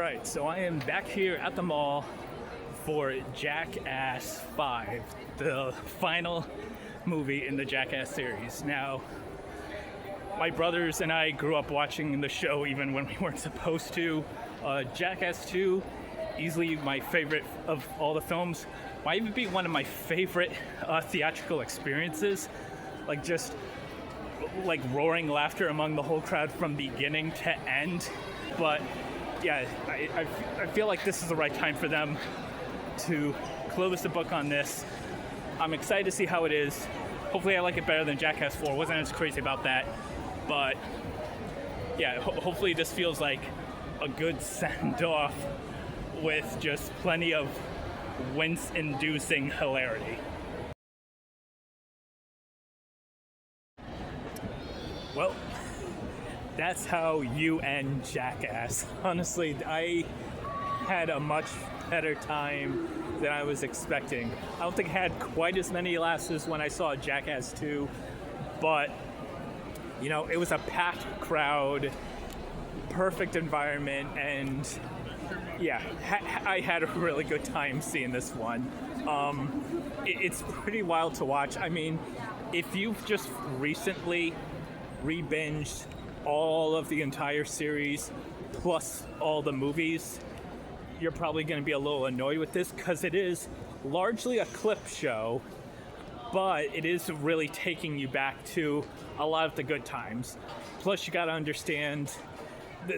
Alright, so I am back here at the mall for Jackass 5, the final movie in the Jackass series. Now, my brothers and I grew up watching the show even when we weren't supposed to. Jackass 2, easily my favorite of all the films. Might even be one of my favorite theatrical experiences. Just roaring laughter among the whole crowd from beginning to end. But yeah, I feel like this is the right time for them to close the book on this. I'm excited to see how it is. Hopefully I like it better than Jackass 4. Wasn't as crazy about that. But yeah, hopefully this feels like a good send-off with just plenty of wince-inducing hilarity. Well, that's how you end Jackass. Honestly, I had a much better time than I was expecting. I don't think I had quite as many laughs as when I saw Jackass 2, but you know, it was a packed crowd, perfect environment, and yeah, I had a really good time seeing this one. It's pretty wild to watch. I mean, if you've just recently re-binged all of the entire series plus all the movies, you're probably going to be a little annoyed with this because it is largely a clip show, but it is really taking you back to a lot of the good times. Plus, you got to understand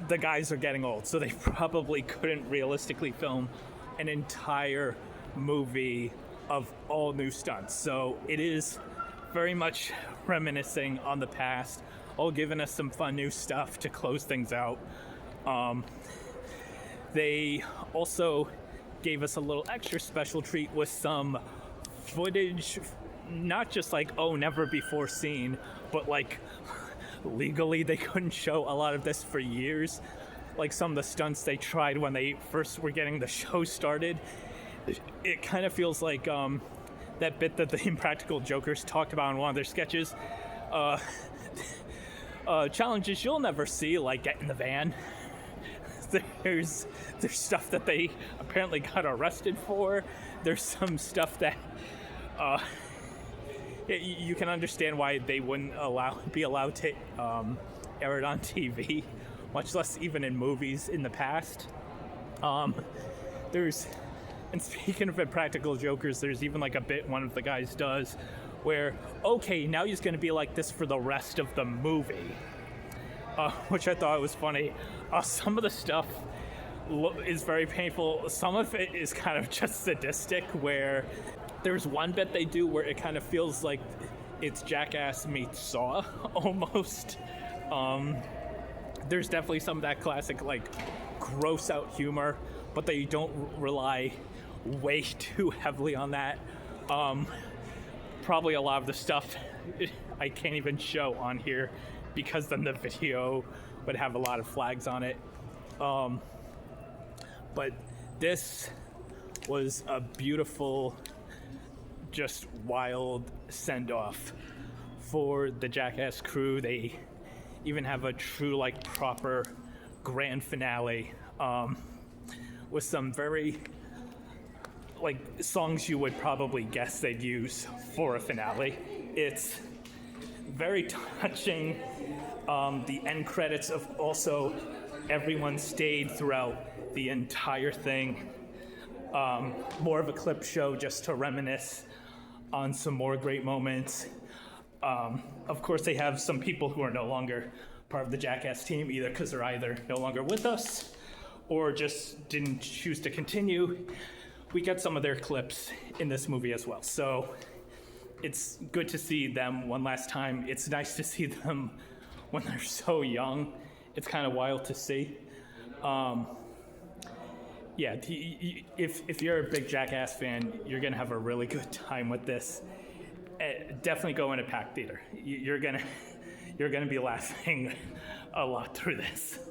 the guys are getting old, so they probably couldn't realistically film an entire movie of all new stunts. So it is very much reminiscing on the past, all giving us some fun new stuff to close things out. They also gave us a little extra special treat with some footage, not just never before seen, but legally they couldn't show a lot of this for years. Some of the stunts they tried when they first were getting the show started. It kind of feels like that bit that the Impractical Jokers talked about in one of their sketches. Challenges you'll never see, like get in the van. There's stuff that they apparently got arrested for. There's some stuff that you can understand why they wouldn't be allowed to air it on TV, much less even in movies in the past. And speaking of Impractical Jokers, there's even a bit one of the guys does where, okay, now he's going to be like this for the rest of the movie, which I thought was funny. Some of the stuff is very painful. Some of it is kind of just sadistic, where there's one bit they do where it kind of feels like it's Jackass meets Saw, almost. There's definitely some of that classic, gross out humor, but they don't rely way too heavily on that. Probably a lot of the stuff I can't even show on here because then the video would have a lot of flags on it. But this was a beautiful, just wild send-off for the Jackass crew. They even have a true, proper grand finale with some very songs you would probably guess they'd use for a finale. It's very touching. The end credits of also everyone stayed throughout the entire thing. More of a clip show just to reminisce on some more great moments. Of course, they have some people who are no longer part of the Jackass team, either because they're either no longer with us or just didn't choose to continue. We got some of their clips in this movie as well. So it's good to see them one last time. It's nice to see them when they're so young. It's kind of wild to see. Yeah, if you're a big Jackass fan, you're gonna have a really good time with this. Definitely go in a packed theater. You're gonna be laughing a lot through this.